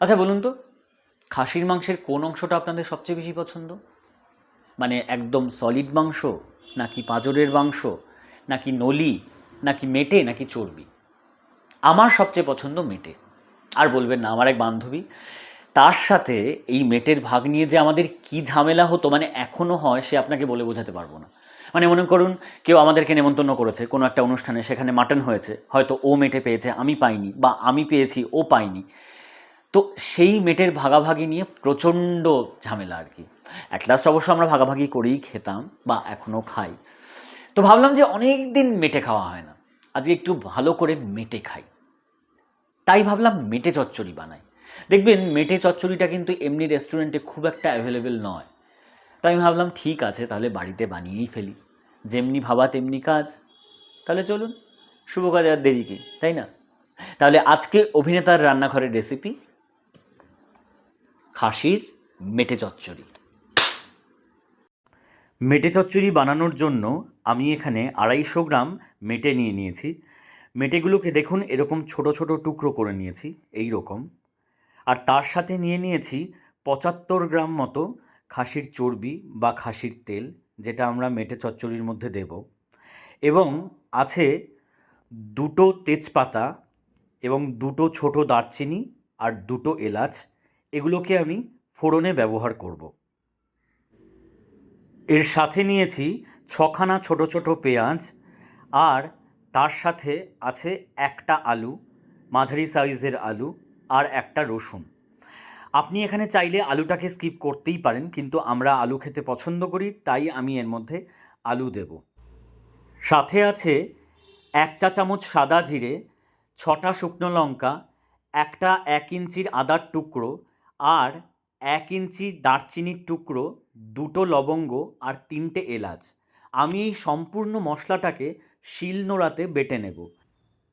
আচ্ছা বলুন তো, খাসির মাংসের কোন অংশটা আপনাদের সবচেয়ে বেশি পছন্দ? মানে একদম সলিড মাংস, নাকি পাঁজরের মাংস, নাকি নলি, নাকি মেটে, নাকি চর্বি? আমার সবচেয়ে পছন্দ মেটে। আর বলবেন না, আমার এক বান্ধবী, তার সাথে এই মেটের ভাগ নিয়ে যে আমাদের কি ঝামেলা হতো, মানে এখনও হয়, সে আপনাকে বলে বোঝাতে পারবো না। মানে মনে করুন, কেউ আমাদেরকে নেমন্তন্ন করেছে কোনো একটা অনুষ্ঠানে, সেখানে মাটন হয়েছে, হয়তো ও মেটে পেয়েছে আমি পাইনি, বা আমি পেয়েছি ও পাইনি। তো সেই মেটের ভাগাভাগি নিয়ে প্রচণ্ড ঝামেলা আর কি। অ্যাট লাস্ট অবশ্য আমরা ভাগাভাগি করেই খেতাম, বা এখনও খাই। তো ভাবলাম যে অনেক দিন মেটে খাওয়া হয় না, আজকে একটু ভালো করে মেটে খাই। তাই ভাবলাম মেটে চচ্চড়ি বানাই। দেখবেন মেটে চচ্চড়িটা কিন্তু এমনি রেস্টুরেন্টে খুব একটা অ্যাভেলেবেল নয়। তাই আমি ভাবলাম ঠিক আছে, তাহলে বাড়িতে বানিয়েই ফেলি। যেমনি ভাবা তেমনি কাজ। তাহলে চলুন, শুভ কাজে আর দেরি কি, তাই না? তাহলে আজকে অভিনেতার রান্নাঘরের রেসিপি খাসির মেটে চচ্চড়ি। মেটে চচ্চড়ি বানানোর জন্য আমি এখানে 250 গ্রাম মেটে নিয়ে নিয়েছি। মেটেগুলোকে দেখুন এরকম ছোট ছোট টুকরো করে নিয়েছি, এই রকম। আর তার সাথে নিয়ে নিয়েছি 75 গ্রাম মতো খাসির চর্বি বা খাসির তেল, যেটা আমরা মেটে চচ্চড়ির মধ্যে দেব। এবং আছে 2টো তেজপাতা, এবং 2টো ছোটো দারচিনি, আর 2টো এলাচ। এগুলোকে আমি ফোড়নে ব্যবহার করব। এর সাথে নিয়েছি 6খানা ছোটো ছোটো পেঁয়াজ, আর তার সাথে আছে একটা আলু, মাঝারি সাইজের আলু, আর একটা রসুন। আপনি এখানে চাইলে আলুটাকে স্কিপ করতেই পারেন, কিন্তু আমরা আলু খেতে পছন্দ করি, তাই আমি এর মধ্যে আলু দেব। সাথে আছে 1 চা চামচ সাদা জিরে, 6টা শুকনো লঙ্কা, একটা 1 ইঞ্চির আদার টুকরো, আর 1 ইঞ্চি দারচিনির টুকরো, 2টো লবঙ্গ, আর 3টে এলাচ। আমি এই সম্পূর্ণ মশলাটাকে শিলনোড়াতে বেটে নেব।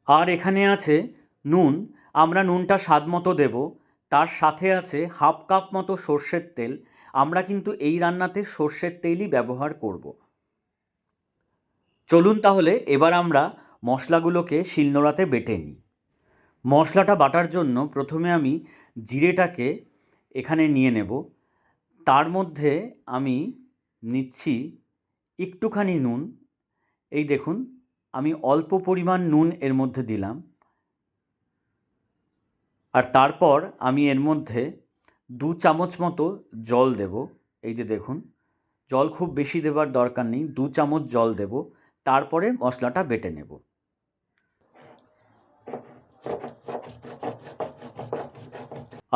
আর এখানে আছে নুন, আমরা নুনটা স্বাদ মতো দেব। তার সাথে আছে 1/2 কাপ মতো সর্ষের তেল, আমরা কিন্তু এই রান্নাতে সর্ষের তেলই ব্যবহার করব। চলুন তাহলে এবার আমরা মশলাগুলোকে শিলনোড়াতে বেটে নিই। মশলাটা বাটার জন্য প্রথমে আমি জিরেটাকে এখানে নিয়ে নেব। তার মধ্যে আমি নিচ্ছি একটুখানি নুন। এই দেখুন, আমি অল্প পরিমাণ নুন এর মধ্যে দিলাম। আর তারপর আমি এর মধ্যে 2 চামচ মতো জল দেব। এই যে দেখুন, জল খুব বেশি দেবার দরকার নেই, 2 চামচ জল দেব। তারপরে মশলাটা বেটে নেব।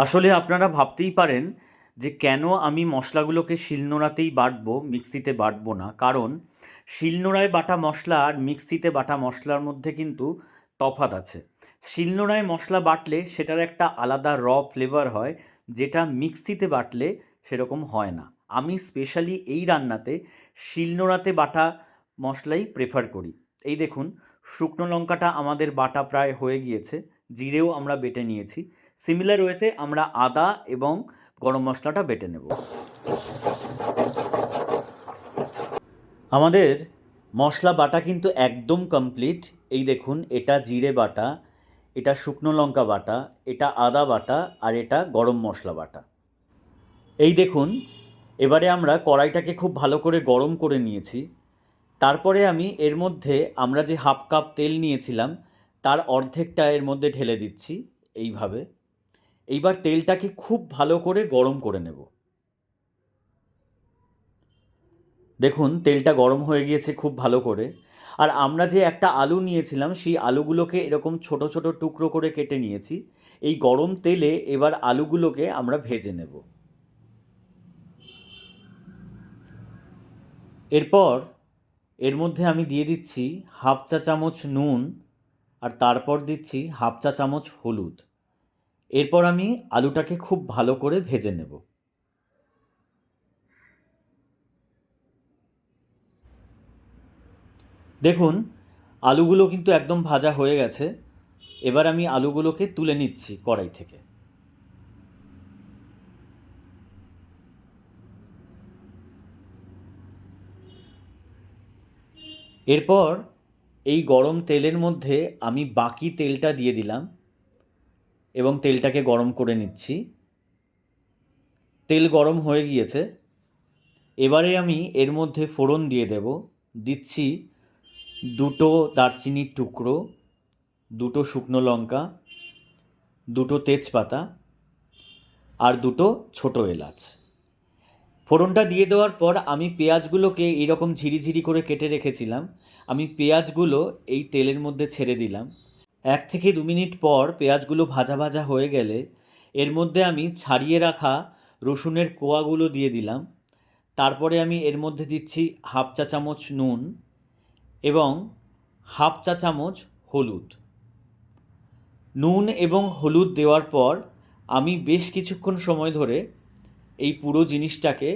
আসলে আপনারা ভাবতেই পারেন যে কেন আমি মশলাগুলোকে শিলনোড়াতেই বাটবো, মিক্সিতে বাটবো না। কারণ শিলনোড়ায় বাটা মশলা আর মিক্সিতে বাটা মশলার মধ্যে কিন্তু তফাৎ আছে। শিলনোড়ায় মশলা বাটলে সেটার একটা আলাদা ফ্লেভার হয়, যেটা মিক্সিতে বাটলে সেরকম হয় না। আমি স্পেশালি এই রান্নাতে শিলনোড়াতে বাটা মশলাই প্রেফার করি। এই দেখুন, শুকনো লঙ্কাটা আমাদের বাটা প্রায় হয়ে গিয়েছে, জিরেও আমরা বেটে নিয়েছি। সিমিলার ওয়েতে আমরা আদা এবং গরম মশলাটা বেটে নেব। আমাদের মশলা বাটা কিন্তু একদম কমপ্লিট। এই দেখুন, এটা জিরে বাটা, এটা শুকনো লঙ্কা বাটা, এটা আদা বাটা, আর এটা গরম মশলা বাটা। এই দেখুন, এবারে আমরা কড়াইটাকে খুব ভালো করে গরম করে নিয়েছি। তারপরে আমি এর মধ্যে আমরা যে 1/2 কাপ তেল নিয়েছিলাম তার অর্ধেকটা এর মধ্যে ঢেলে দিচ্ছি, এইভাবে। এইবার তেলটাকে খুব ভালো করে গরম করে নেব। দেখুন, তেলটা গরম হয়ে গিয়েছে খুব ভালো করে। আর আমরা যে একটা আলু নিয়েছিলাম, সেই আলুগুলোকে এরকম ছোট ছোট টুকরো করে কেটে নিয়েছি। এই গরম তেলে এবার আলুগুলোকে আমরা ভেজে নেব। এরপর এর মধ্যে আমি দিয়ে দিচ্ছি 1/2 চা চামচ নুন, আর তারপর দিচ্ছি 1/2 চা চামচ হলুদ। এরপর আমি আলুটাকে খুব ভালো করে ভেজে নেব। দেখুন, আলুগুলো কিন্তু একদম ভাজা হয়ে গেছে। এবার আমি আলুগুলোকে তুলে নিচ্ছি কড়াই থেকে। এরপর এই গরম তেলের মধ্যে আমি বাকি তেলটা দিয়ে দিলাম। এবং তেলটাকে গরম করে নিচ্ছি। তেল গরম হয়ে গিয়েছে। এবারে আমি এর মধ্যে ফোড়ন দিয়ে দিচ্ছি 2টো দারচিনির টুকরো, 2টো শুকনো লঙ্কা, 2টো তেজপাতা আর 2টো ছোটো এলাচ। ফোড়নটা দিয়ে দেওয়ার পর আমি পেঁয়াজগুলোকে এইরকম ঝিরিঝিরি করে কেটে রেখেছিলাম, আমি পেঁয়াজগুলো এই তেলের মধ্যে ছেড়ে দিলাম। 1 থেকে 2 মিনিট পর পেঁয়াজগুলো ভাজা ভাজা হয়ে গেলে এর মধ্যে আমি ছাড়িয়ে রাখা রসুনের কোয়াগুলো দিয়ে দিলাম। তারপরে আমি এর মধ্যে দিচ্ছি 1/2 চা চামচ নুন এবং 1/2 চা চামচ হলুদ। নুন এবং হলুদ দেওয়ার পর আমি বেশ কিছুক্ষণ সময় ধরে এই পুরো জিনিসটাকে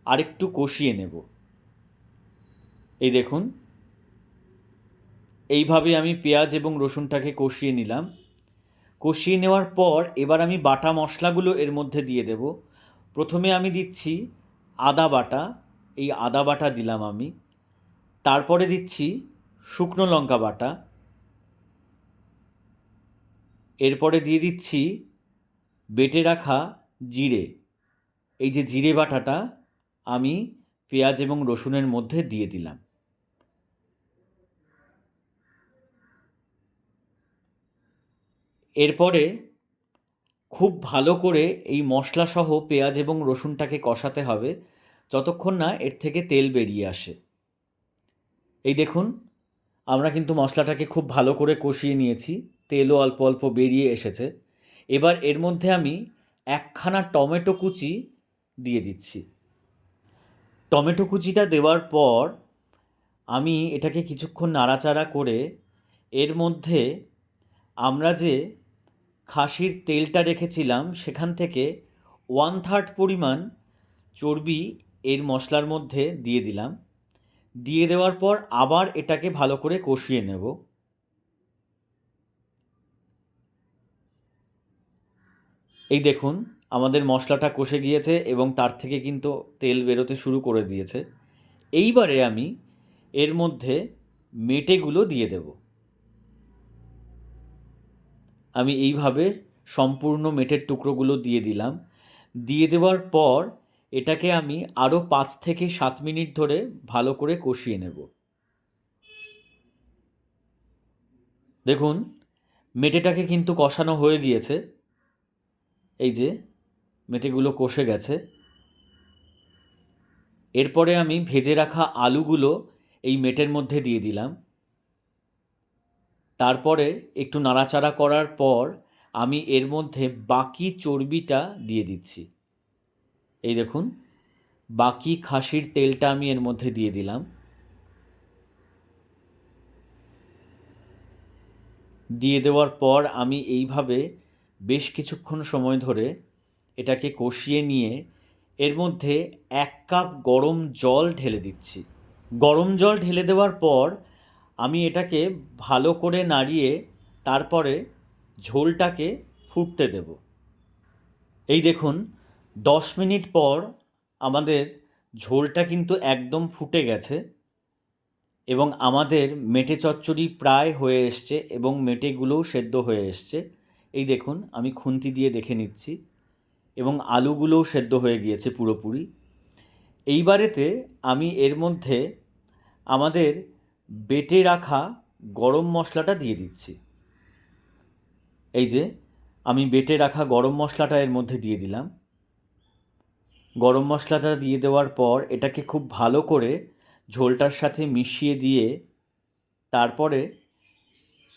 আরেকটু কষিয়ে নেব। এই দেখুন, এইভাবে আমি পেঁয়াজ এবং রসুনটাকে কষিয়ে নিলাম। কষিয়ে নেওয়ার পর এবার আমি বাটা মশলাগুলো এর মধ্যে দিয়ে দেব। প্রথমে আমি দিচ্ছি আদা বাটা, এই আদা বাটা দিলাম আমি। তারপরে দিচ্ছি শুকনো লঙ্কা বাটা। এরপরে দিয়ে দিচ্ছি বেটে রাখা জিরে। এই যে জিরে বাটাটা আমি পেঁয়াজ এবং রসুনের মধ্যে দিয়ে দিলাম। এরপরে খুব ভালো করে এই মশলাসহ পেঁয়াজ এবং রসুনটাকে কষাতে হবে যতক্ষণ না এর থেকে তেল বেরিয়ে আসে। এই দেখুন, আমরা কিন্তু মশলাটাকে খুব ভালো করে কষিয়ে নিয়েছি, তেলও অল্প অল্প বেরিয়ে এসেছে। এবার এর মধ্যে আমি 1খানা টমেটো কুচি দিয়ে দিচ্ছি। টমেটো কুচিটা দেওয়ার পর আমি এটাকে কিছুক্ষণ নাড়াচাড়া করে এর মধ্যে আমরা যে খাসির তেলটা রেখেছিলাম সেখান থেকে 1/3 পরিমাণ চর্বি এর মশলার মধ্যে দিয়ে দিলাম। দিয়ে দেওয়ার পর আবার এটাকে ভালো করে কষিয়ে নেব। এই দেখুন, আমাদের মশলাটা কষে গিয়েছে এবং তার থেকে কিন্তু তেল বেরোতে শুরু করে দিয়েছে। এইবারে আমি এর মধ্যে মেটেগুলো দিয়ে দেব। আমি এইভাবে সম্পূর্ণ মেটের টুকরোগুলো দিয়ে দিলাম। দিয়ে দেওয়ার পর এটাকে আমি আরও 5 থেকে 7 মিনিট ধরে ভালো করে কষিয়ে নেব। দেখুন, মেটেটাকে কিন্তু কষানো হয়ে গিয়েছে। এই যে মেটেগুলো কষে গেছে। এরপরে আমি ভেজে রাখা আলুগুলো এই মেটের মধ্যে দিয়ে দিলাম। তারপরে একটু নাড়াচাড়া করার পর আমি এর মধ্যে বাকি চর্বিটা দিয়ে দিচ্ছি। এই দেখুন, বাকি খাসির তেলটা আমি এর মধ্যে দিয়ে দিলাম। দিয়ে দেওয়ার পর আমি এইভাবে বেশ কিছুক্ষণ সময় ধরে এটাকে কষিয়ে নিয়ে এর মধ্যে 1 কাপ গরম জল ঢেলে দিচ্ছি। গরম জল ঢেলে দেওয়ার পর আমি এটাকে ভালো করে নাড়িয়ে তারপরে ঝোলটাকে ফুটতে দেব। এই দেখুন, 10 মিনিট পর আমাদের ঝোলটা কিন্তু একদম ফুটে গেছে এবং আমাদের মেটে চচ্চড়ি প্রায় হয়ে এসছে এবং মেটেগুলোও সেদ্ধ হয়ে এসছে। এই দেখুন, আমি খুন্তি দিয়ে দেখে নিচ্ছি এবং আলুগুলোও সেদ্ধ হয়ে গিয়েছে পুরোপুরি। এইবারেতে আমি এর মধ্যে আমাদের বেটে রাখা গরম মশলাটা দিয়ে দিচ্ছি। এই যে আমি বেটে রাখা গরম মশলাটা এর মধ্যে দিয়ে দিলাম। গরম মশলাটা দিয়ে দেওয়ার পর এটাকে খুব ভালো করে ঝোলটার সাথে মিশিয়ে দিয়ে তারপরে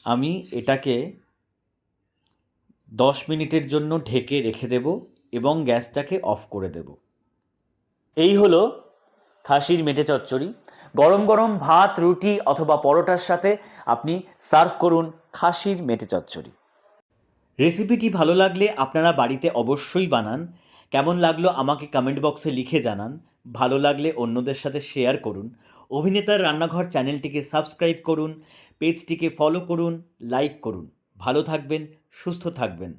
আমি এটাকে 10 মিনিটের জন্য ঢেকে রেখে দেব এবং গ্যাসটাকে অফ করে দেব। এই হলো খাসির মেটে চচ্চড়ি। গরম গরম ভাত, রুটি অথবা পরোটার সাথে আপনি সার্ভ করুন খাসির মেটে চচ্চড়ি। রেসিপিটি ভালো লাগলে আপনারা বাড়িতে অবশ্যই বানান। কেমন লাগলো আমাকে কমেন্ট বক্সে লিখে জানান। ভালো লাগলে অন্যদের সাথে শেয়ার করুন। অভিনেতার রান্নাঘর চ্যানেলটিকে সাবস্ক্রাইব করুন, পেজটিকে ফলো করুন, লাইক করুন। ভালো থাকবেন, সুস্থ থাকবেন।